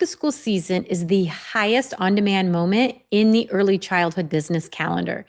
to school season is the highest on-demand moment in the early childhood business calendar.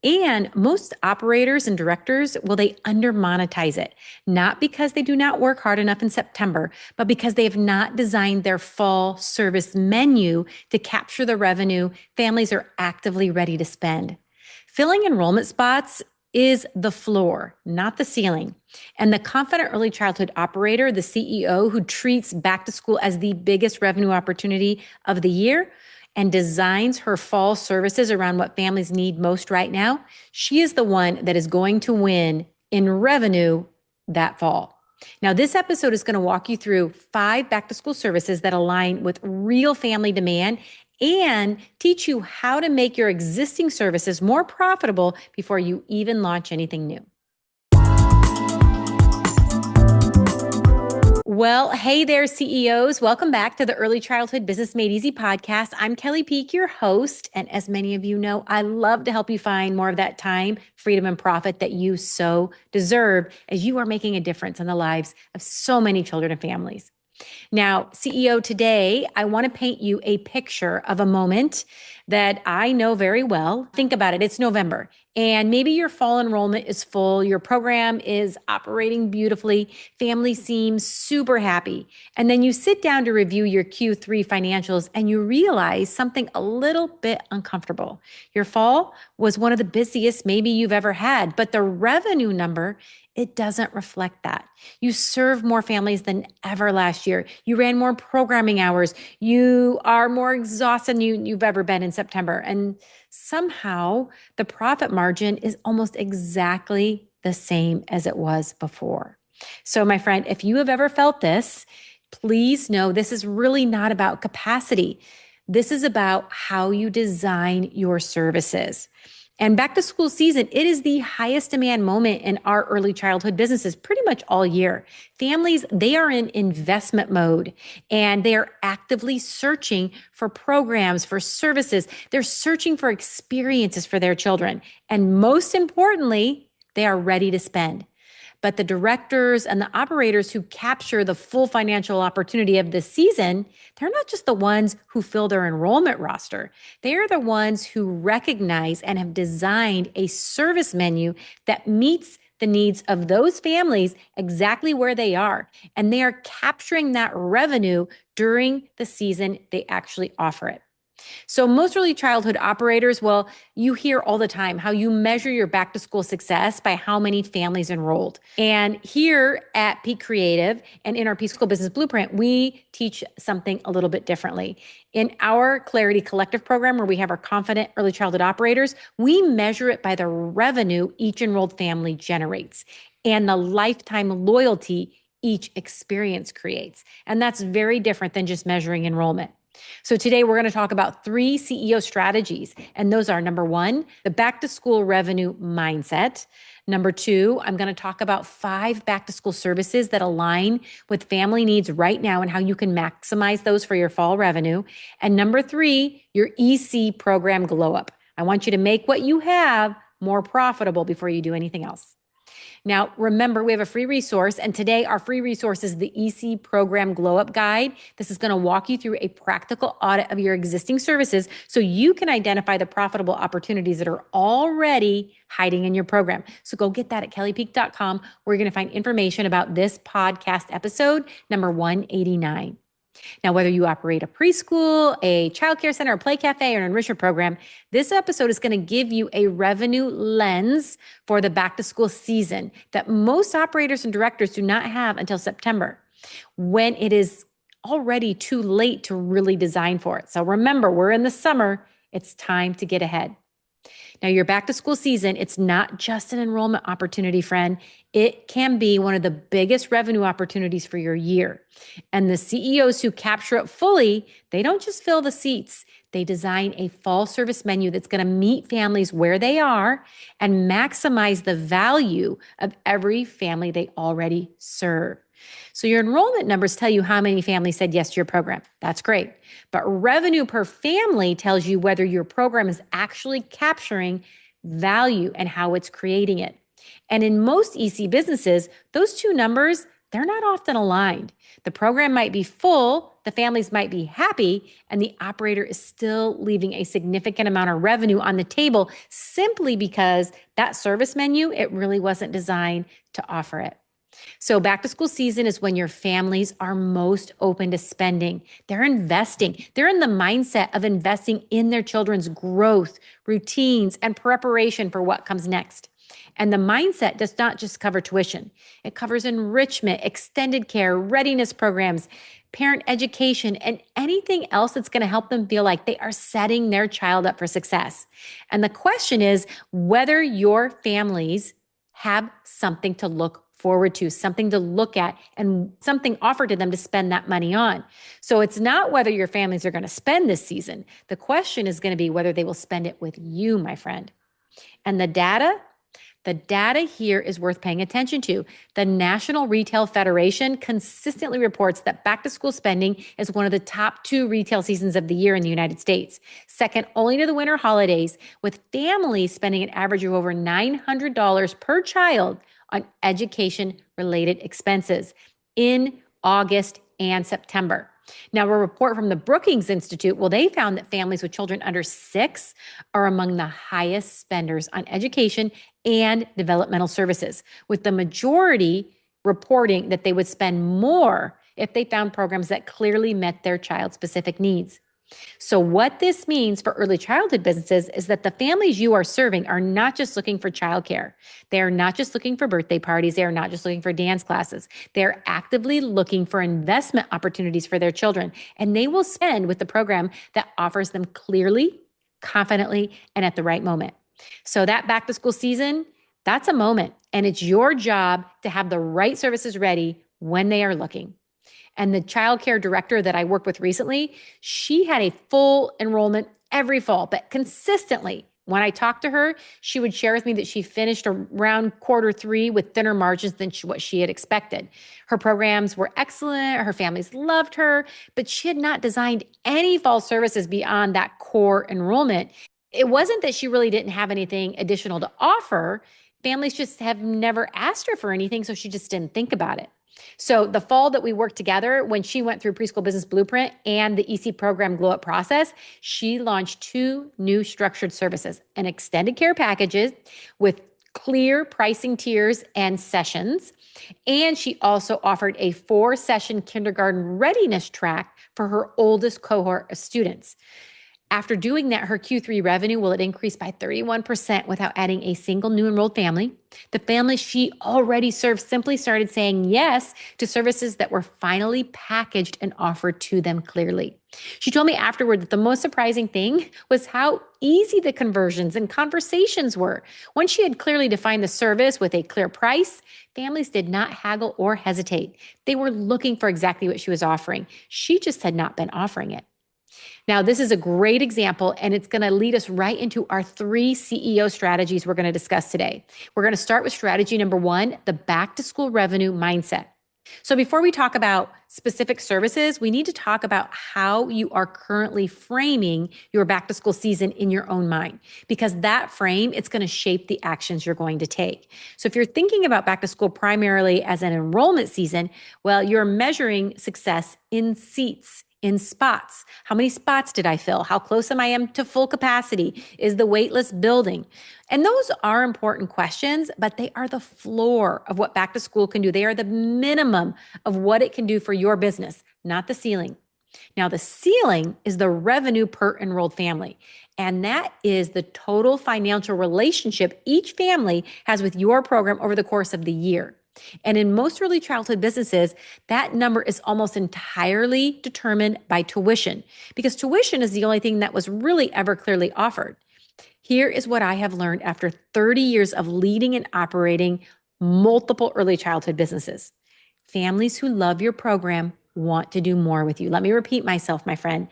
And most operators and directors, well, they under-monetize it, not because they do not work hard enough in September, but because they have not designed their fall service menu to capture the revenue families are actively ready to spend. Filling enrollment spots is the floor, not the ceiling. And the confident early childhood operator, the CEO who treats back to school as the biggest revenue opportunity of the year and designs her fall services around what families need most right now, she is the one that is going to win in revenue that fall. Now, this episode is going to walk you through 5 back to school services that align with real family demand and teach you how to make your existing services more profitable before you even launch anything new. Well, hey there, CEOs. Welcome back to the Early Childhood Business Made Easy podcast. I'm Kelly Peak, your host. And as many of you know, I love to help you find more of that time, freedom, and profit that you so deserve as you are making a difference in the lives of so many children and families. Now, CEO, today, I want to paint you a picture of a moment that I know very well. Think about it. It's November, and maybe your fall enrollment is full. Your program is operating beautifully. Family seems super happy. And then you sit down to review your Q3 financials and you realize something a little bit uncomfortable. Your fall was one of the busiest maybe you've ever had, but the revenue number, it doesn't reflect that. You served more families than ever last year. You ran more programming hours. You are more exhausted than you've ever been in September. And somehow the profit margin is almost exactly the same as it was before. So my friend, if you have ever felt this, please know this is really not about capacity. This is about how you design your services. And back to school season, it is the highest demand moment in our early childhood businesses pretty much all year. Families, they are in investment mode and they are actively searching for programs, for services. They're searching for experiences for their children. And most importantly, they are ready to spend. But the directors and the operators who capture the full financial opportunity of this season, they're not just the ones who fill their enrollment roster. They are the ones who recognize and have designed a service menu that meets the needs of those families exactly where they are. And they are capturing that revenue during the season they actually offer it. So most early childhood operators, well, you hear all the time how you measure your back to school success by how many families enrolled. And here at Peak Creative and in our Peak School Business Blueprint, we teach something a little bit differently. In our Clarity Collective program, where we have our confident early childhood operators, we measure it by the revenue each enrolled family generates and the lifetime loyalty each experience creates. And that's very different than just measuring enrollment. So today we're going to talk about 3 CEO strategies. And those are number 1, the back to school revenue mindset. Number 2, I'm going to talk about 5 back to school services that align with family needs right now and how you can maximize those for your fall revenue. And number 3, your EC program glow up. I want you to make what you have more profitable before you do anything else. Now, remember, we have a free resource, and today our free resource is the EC Program Glow Up Guide. This is going to walk you through a practical audit of your existing services so you can identify the profitable opportunities that are already hiding in your program. So go get that at kellypeak.com, where you're going to find information about this podcast episode, number 189. Now, whether you operate a preschool, a childcare center, a play cafe, or an enrichment program, this episode is going to give you a revenue lens for the back to school season that most operators and directors do not have until September, when it is already too late to really design for it. So remember, we're in the summer. It's time to get ahead. Now, your back to school season, it's not just an enrollment opportunity, friend. It can be one of the biggest revenue opportunities for your year. And the CEOs who capture it fully, they don't just fill the seats. They design a fall service menu that's going to meet families where they are and maximize the value of every family they already serve. So your enrollment numbers tell you how many families said yes to your program. That's great. But revenue per family tells you whether your program is actually capturing value and how it's creating it. And in most EC businesses, those two numbers, they're not often aligned. The program might be full, the families might be happy, and the operator is still leaving a significant amount of revenue on the table simply because that service menu, it really wasn't designed to offer it. So back to school season is when your families are most open to spending. They're investing. They're in the mindset of investing in their children's growth, routines, and preparation for what comes next. And the mindset does not just cover tuition. It covers enrichment, extended care, readiness programs, parent education, and anything else that's going to help them feel like they are setting their child up for success. And the question is whether your families have something to look forward to, something to look at, and something offered to them to spend that money on. So it's not whether your families are going to spend this season. The question is going to be whether they will spend it with you, my friend. And the data here is worth paying attention to. The National Retail Federation consistently reports that back-to-school spending is one of the top 2 retail seasons of the year in the United States, second only to the winter holidays, with families spending an average of over $900 per child on education-related expenses in August and September. Now, a report from the Brookings Institute, they found that families with children under 6 are among the highest spenders on education and developmental services, with the majority reporting that they would spend more if they found programs that clearly met their child's specific needs. So what this means for early childhood businesses is that the families you are serving are not just looking for childcare. They are not just looking for birthday parties. They are not just looking for dance classes. They're actively looking for investment opportunities for their children, and they will spend with the program that offers them clearly, confidently, and at the right moment. So that back to school season, that's a moment, and it's your job to have the right services ready when they are looking. And the childcare director that I worked with recently, she had a full enrollment every fall, but consistently, when I talked to her, she would share with me that she finished around Q3 with thinner margins than what she had expected. Her programs were excellent. Her families loved her, but she had not designed any fall services beyond that core enrollment. It wasn't that she really didn't have anything additional to offer. Families just have never asked her for anything, so she just didn't think about it. So the fall that we worked together, when she went through Preschool Business Blueprint and the EC program Glow Up process, she launched 2 new structured services, an extended care packages with clear pricing tiers and sessions. And she also offered a 4-session kindergarten readiness track for her oldest cohort of students. After doing that, her Q3 revenue will increase by 31% without adding a single new enrolled family. The families she already served simply started saying yes to services that were finally packaged and offered to them clearly. She told me afterward that the most surprising thing was how easy the conversions and conversations were. Once she had clearly defined the service with a clear price, families did not haggle or hesitate. They were looking for exactly what she was offering. She just had not been offering it. Now, this is a great example, and it's going to lead us right into our 3 CEO strategies we're going to discuss today. We're going to start with strategy number 1, the back to school revenue mindset. So before we talk about specific services, we need to talk about how you are currently framing your back to school season in your own mind, because that frame, it's going to shape the actions you're going to take. So if you're thinking about back to school primarily as an enrollment season, well, you're measuring success in seats, in spots. How many spots did I fill? How close am I to full capacity? Is the wait list building? And those are important questions, but they are the floor of what back to school can do. They are the minimum of what it can do for your business, not the ceiling. Now, the ceiling is the revenue per enrolled family. And that is the total financial relationship each family has with your program over the course of the year. And in most early childhood businesses, that number is almost entirely determined by tuition, because tuition is the only thing that was really ever clearly offered. Here is what I have learned after 30 years of leading and operating multiple early childhood businesses. Families who love your program want to do more with you. Let me repeat myself, my friend.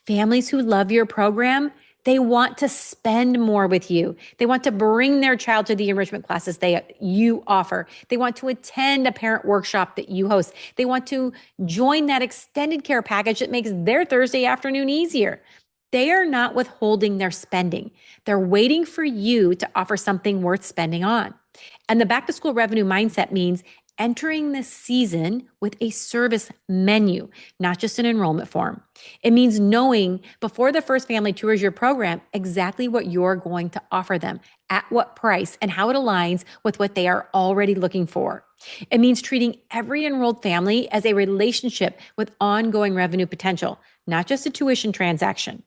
Families who love your program, they want to spend more with you. They want to bring their child to the enrichment classes you offer. They want to attend a parent workshop that you host. They want to join that extended care package that makes their Thursday afternoon easier. They are not withholding their spending. They're waiting for you to offer something worth spending on. And the back to school revenue mindset means entering this season with a service menu, not just an enrollment form. It means knowing before the first family tours your program exactly what you're going to offer them, at what price, and how it aligns with what they are already looking for. It means treating every enrolled family as a relationship with ongoing revenue potential, not just a tuition transaction.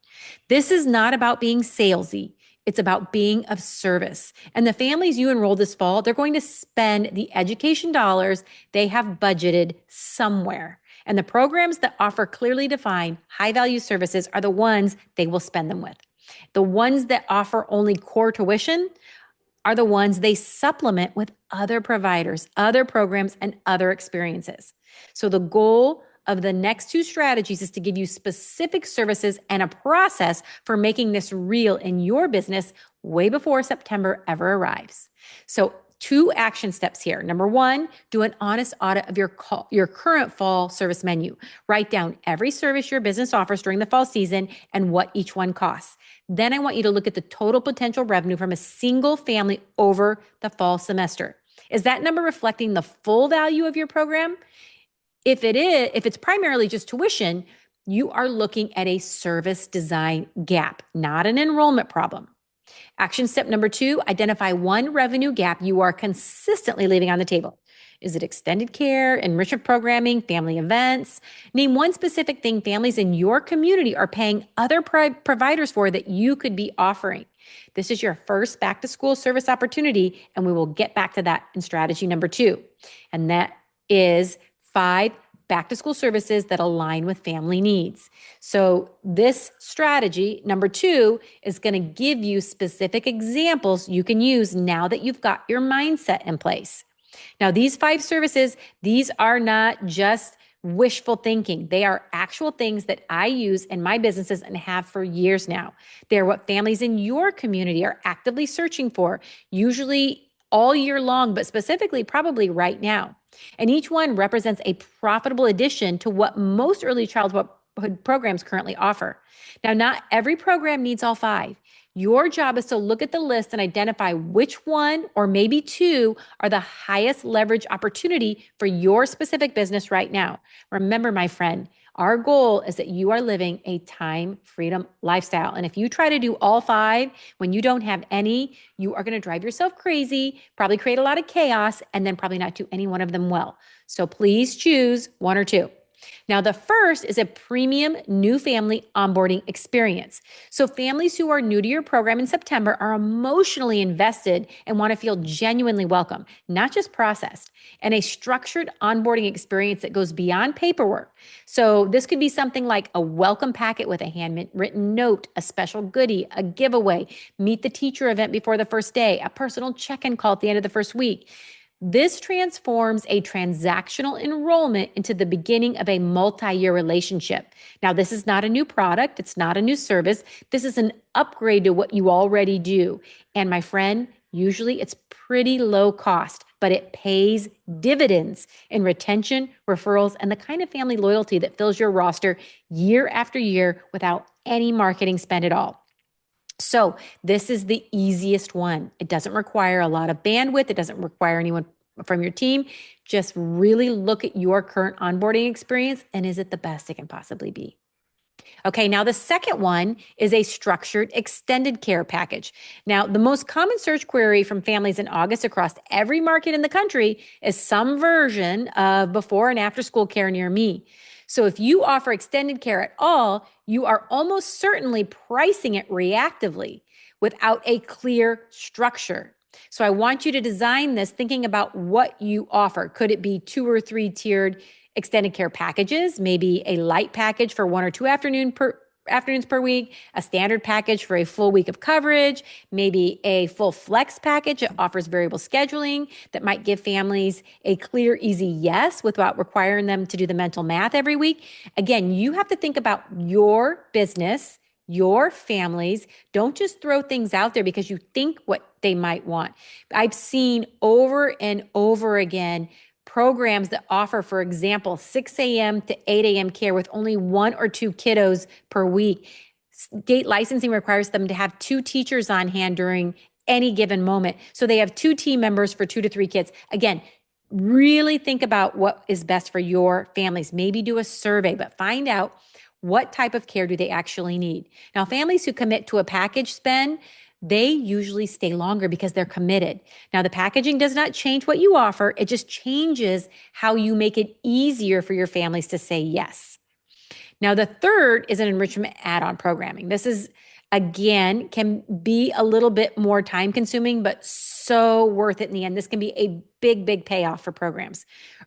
This is not about being salesy. It's about being of service. And the families you enroll this fall, they're going to spend the education dollars they have budgeted somewhere. And the programs that offer clearly defined high value services are the ones they will spend them with. The ones that offer only core tuition are the ones they supplement with other providers, other programs, and other experiences. So the goal of the next two strategies is to give you specific services and a process for making this real in your business way before September ever arrives. So two action steps here. Number one, do an honest audit of your current fall service menu. Write down every service your business offers during the fall season and what each one costs. Then I want you to look at the total potential revenue from a single family over the fall semester. Is that number reflecting the full value of your program? If it's primarily just tuition, you are looking at a service design gap, not an enrollment problem. Action step number two, identify one revenue gap you are consistently leaving on the table. Is it extended care, enrichment programming, family events? Name one specific thing families in your community are paying other providers for that you could be offering. This is your first back to school service opportunity, and we will get back to that in strategy number two. And that is 5 back to school services that align with family needs. So this strategy, number 2, is going to give you specific examples you can use now that you've got your mindset in place. Now, these 5 services, these are not just wishful thinking. They are actual things that I use in my businesses and have for years now. They're what families in your community are actively searching for, usually all year long, but specifically probably right now. And each one represents a profitable addition to what most early childhood programs currently offer. Now, not every program needs all 5. Your job is to look at the list and identify which one or maybe 2 are the highest leverage opportunity for your specific business right now. Remember, my friend, our goal is that you are living a time freedom lifestyle. And if you try to do all 5 when you don't have any, you are going to drive yourself crazy, probably create a lot of chaos, and then probably not do any one of them well. So please choose 1 or 2. Now, the first is a premium new family onboarding experience. So families who are new to your program in September are emotionally invested and want to feel genuinely welcome, not just processed, and a structured onboarding experience that goes beyond paperwork. So this could be something like a welcome packet with a handwritten note, a special goodie, a giveaway, meet the teacher event before the first day, a personal check-in call at the end of the first week. This transforms a transactional enrollment into the beginning of a multi-year relationship. Now, this is not a new product. It's not a new service. This is an upgrade to what you already do. And my friend, usually it's pretty low cost, but it pays dividends in retention, referrals, and the kind of family loyalty that fills your roster year after year without any marketing spend at all. So this is the easiest one. It doesn't require a lot of bandwidth. It doesn't require anyone from your team. Just really look at your current onboarding experience and is it the best it can possibly be? Okay, now the second one is a structured extended care package. Now, the most common search query from families in August across every market in the country is some version of before and after school care near me. So if you offer extended care at all, you are almost certainly pricing it reactively without a clear structure. So I want you to design this thinking about what you offer. Could it be 2 or 3 tiered extended care packages, maybe a light package for 1 or 2 afternoons per week, a standard package for a full week of coverage, maybe a full flex package that offers variable scheduling that might give families a clear, easy yes without requiring them to do the mental math every week. Again, you have to think about your business, your families. Don't just throw things out there because you think what they might want. I've seen over and over again programs that offer, for example, 6 a.m. to 8 a.m. care with only 1 or 2 kiddos per week. State licensing requires them to have 2 teachers on hand during any given moment. So they have 2 team members for 2 to 3 kids. Again, Really think about what is best for your families. Maybe do a survey, but find out what type of care do they actually need. Now, families who commit to a package spend, they usually stay longer because they're committed. Now, the packaging does not change what you offer. It just changes how you make it easier for your families to say yes. Now, the third is an enrichment add-on programming. This is, again, can be a little bit more time consuming, but so worth it in the end. This can be a big, big payoff for programs.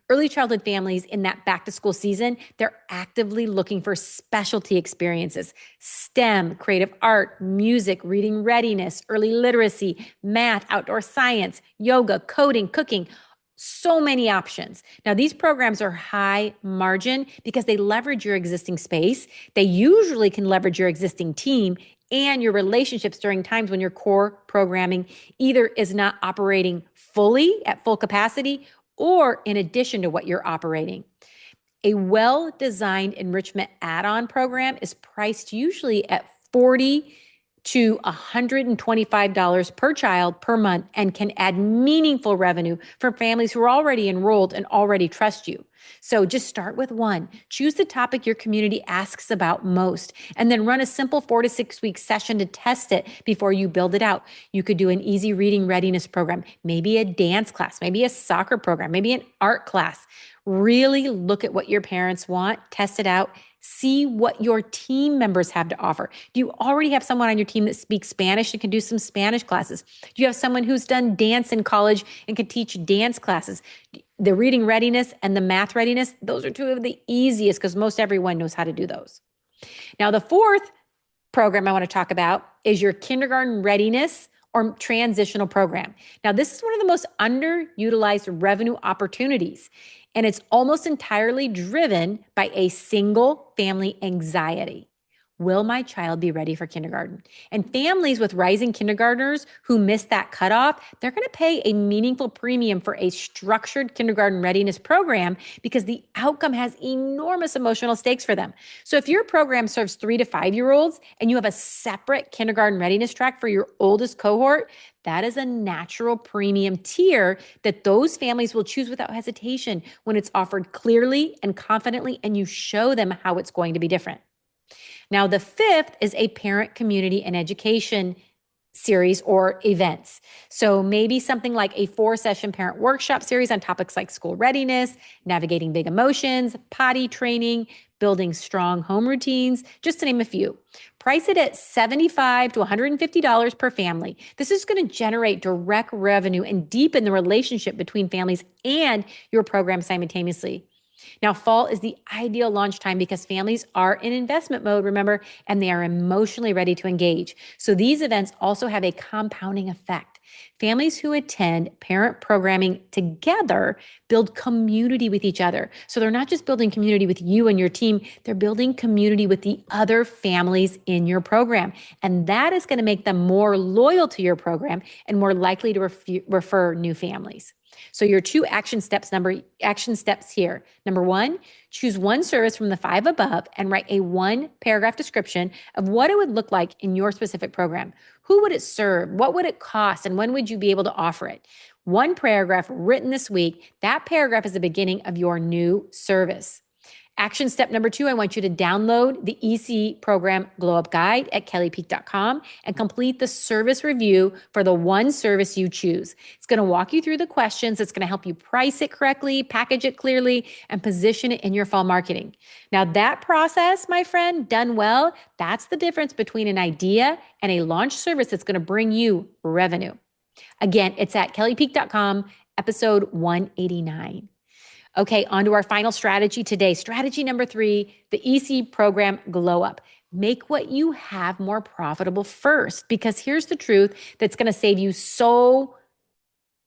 Early childhood families in that back to school season, they're actively looking for specialty experiences: STEM, creative art, music, reading readiness, early literacy, math, outdoor science, yoga, coding, cooking. So many options. Now, these programs are high margin because they leverage your existing space. They usually can leverage your existing team and your relationships during times when your core programming either is not operating fully at full capacity or in addition to what you're operating. A well-designed enrichment add-on program is priced usually at $40 to $125 per child per month and can add meaningful revenue for families who are already enrolled and already trust you. So just start with one. Choose the topic your community asks about most, and then run a simple 4 to 6 week session to test it before you build it out. You could do an easy reading readiness program, maybe a dance class, maybe a soccer program, maybe an art class. Really look at what your parents want, test it out, see what your team members have to offer. Do you already have someone on your team that speaks Spanish and can do some Spanish classes? Do you have someone who's done dance in college and can teach dance classes? The reading readiness and the math readiness, those are two of the easiest because most everyone knows how to do those. Now, the fourth program I want to talk about is your kindergarten readiness or transitional program. Now, this is one of the most underutilized revenue opportunities, and it's almost entirely driven by a single family anxiety. Will my child be ready for kindergarten? And families with rising kindergartners who miss that cutoff, they're going to pay a meaningful premium for a structured kindergarten readiness program because the outcome has enormous emotional stakes for them. So if your program serves 3 to 5-year-olds and you have a separate kindergarten readiness track for your oldest cohort, that is a natural premium tier that those families will choose without hesitation when it's offered clearly and confidently, and you show them how it's going to be different. Now, the fifth is a parent, community, and education series or events. So maybe something like a 4-session parent workshop series on topics like school readiness, navigating big emotions, potty training, building strong home routines, just to name a few. Price it at $75 to $150 per family. This is going to generate direct revenue and deepen the relationship between families and your program simultaneously. Now, fall is the ideal launch time because families are in investment mode, remember, and they are emotionally ready to engage. So these events also have a compounding effect. Families who attend parent programming together build community with each other. So they're not just building community with you and your team, they're building community with the other families in your program. And that is going to make them more loyal to your program and more likely to refer new families. So your two action steps here. Number one, choose one service from the 5 above and write a 1-paragraph description of what it would look like in your specific program. Who would it serve? What would it cost? And when would you be able to offer it? 1 paragraph written this week. That paragraph is the beginning of your new service. Action step number 2, I want you to download the EC Program Glow Up Guide at kellypeak.com and complete the service review for the one service you choose. It's going to walk you through the questions. It's going to help you price it correctly, package it clearly, and position it in your fall marketing. Now, that process, my friend, done well, that's the difference between an idea and a launch service that's going to bring you revenue. Again, it's at kellypeak.com, episode 189. Okay, on to our final strategy today. Strategy number 3, the EC Program Glow Up. Make what you have more profitable first, because here's the truth that's going to save you so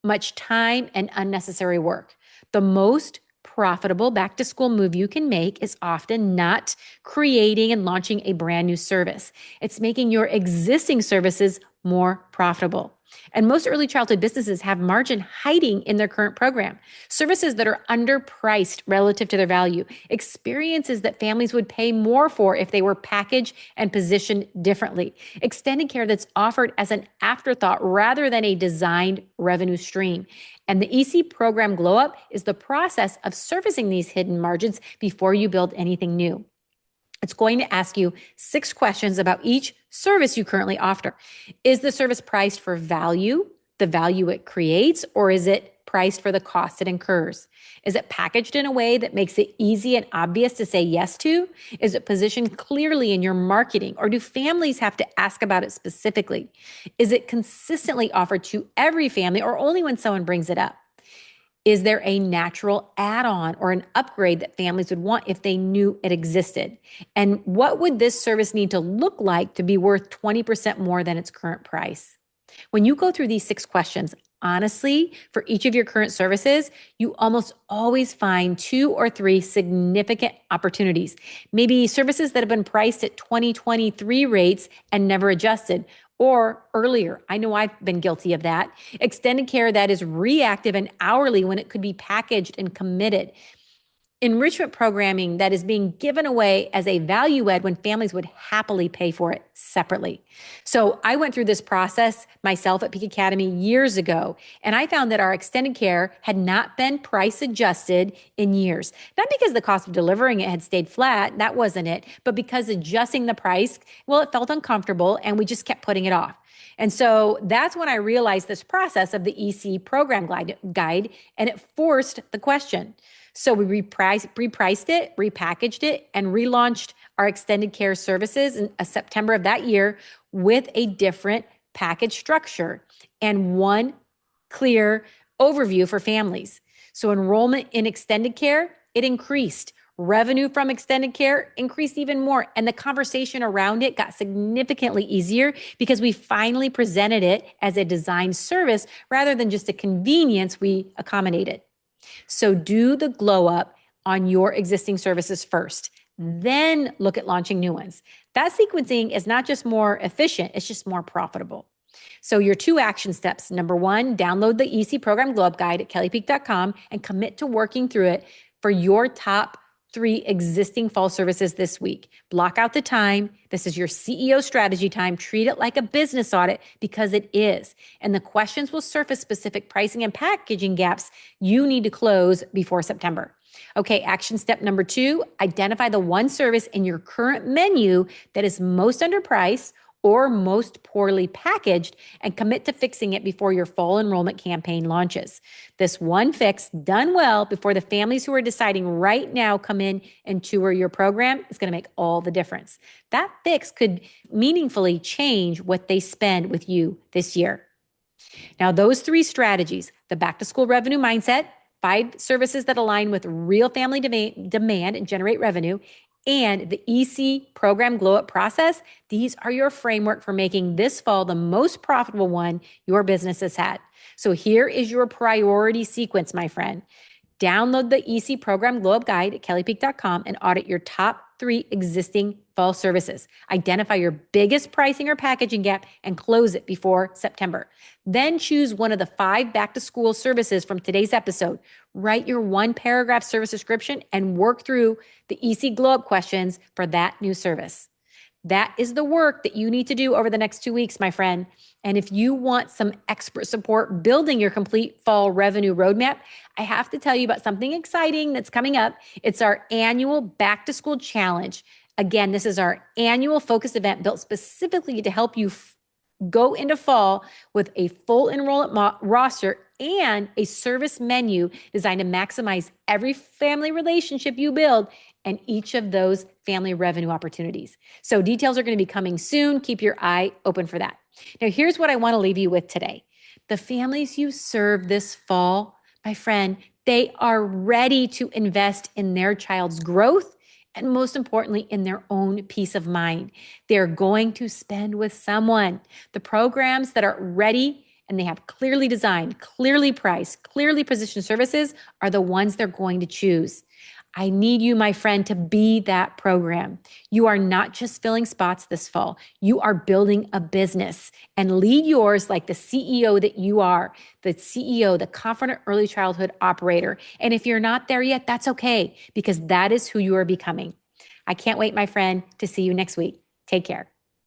much time and unnecessary work. The most profitable back to school move you can make is often not creating and launching a brand new service. It's making your existing services more profitable. And most early childhood businesses have margin hiding in their current program. Services that are underpriced relative to their value, experiences that families would pay more for if they were packaged and positioned differently, extended care that's offered as an afterthought rather than a designed revenue stream. And the EC program Glow Up is the process of surfacing these hidden margins before you build anything new. It's going to ask you 6 questions about each service you currently offer. Is the service priced for value, the value it creates, or is it priced for the cost it incurs? Is it packaged in a way that makes it easy and obvious to say yes to? Is it positioned clearly in your marketing, or do families have to ask about it specifically? Is it consistently offered to every family or only when someone brings it up? Is there a natural add-on or an upgrade that families would want if they knew it existed? And what would this service need to look like to be worth 20% more than its current price? When you go through these 6 questions, honestly, for each of your current services, you almost always find 2 or 3 significant opportunities. Maybe services that have been priced at 2023 rates and never adjusted, or earlier. I know I've been guilty of that. Extended care that is reactive and hourly when it could be packaged and committed. Enrichment programming that is being given away as a value add when families would happily pay for it separately. So I went through this process myself at Peak Academy years ago, and I found that our extended care had not been price adjusted in years. Not because the cost of delivering it had stayed flat, that wasn't it, but because adjusting the price, well, it felt uncomfortable and we just kept putting it off. And so that's when I realized this process of the EC program guide, and it forced the question. So we repriced it, repackaged it, and relaunched our extended care services in September of that year with a different package structure and one clear overview for families. So enrollment in extended care, it increased. Revenue from extended care increased even more. And the conversation around it got significantly easier because we finally presented it as a design service rather than just a convenience we accommodated. So do the glow up on your existing services first, then look at launching new ones. That sequencing is not just more efficient, it's just more profitable. So your 2 action steps. Number 1, download the EC Program Glow Up Guide at kellypeak.com and commit to working through it for your top 3 existing fall services this week. Block out the time. This is your CEO strategy time. Treat it like a business audit because it is. And the questions will surface specific pricing and packaging gaps you need to close before September. Okay, action step number 2, identify the one service in your current menu that is most underpriced or most poorly packaged and commit to fixing it before your fall enrollment campaign launches. This one fix done well before the families who are deciding right now come in and tour your program is going to make all the difference. That fix could meaningfully change what they spend with you this year. Now, those 3 strategies, the back to school revenue mindset, 5 services that align with real family demand and generate revenue, and the EC program glow up process, these are your framework for making this fall the most profitable one your business has had. So here is your priority sequence, my friend. Download the EC program glow up guide at kellypeak.com and audit your top 3 existing fall services. Identify your biggest pricing or packaging gap and close it before September. Then choose one of the 5 back to school services from today's episode. Write your 1-paragraph service description and work through the EC glow up questions for that new service. That is the work that you need to do over the next 2 weeks, my friend. And if you want some expert support building your complete fall revenue roadmap, I have to tell you about something exciting that's coming up. It's our annual back to school challenge. Again, this is our annual focused event built specifically to help you go into fall with a full enrollment roster and a service menu designed to maximize every family relationship you build and each of those family revenue opportunities. So details are going to be coming soon. Keep your eye open for that. Now, here's what I want to leave you with today. The families you serve this fall, my friend, they are ready to invest in their child's growth and most importantly, in their own peace of mind. They're going to spend with someone. The programs that are ready and they have clearly designed, clearly priced, clearly positioned services are the ones they're going to choose. I need you, my friend, to be that program. You are not just filling spots this fall. You are building a business and lead yours like the CEO that you are, the CEO, the confident early childhood operator. And if you're not there yet, that's okay, because that is who you are becoming. I can't wait, my friend, to see you next week. Take care.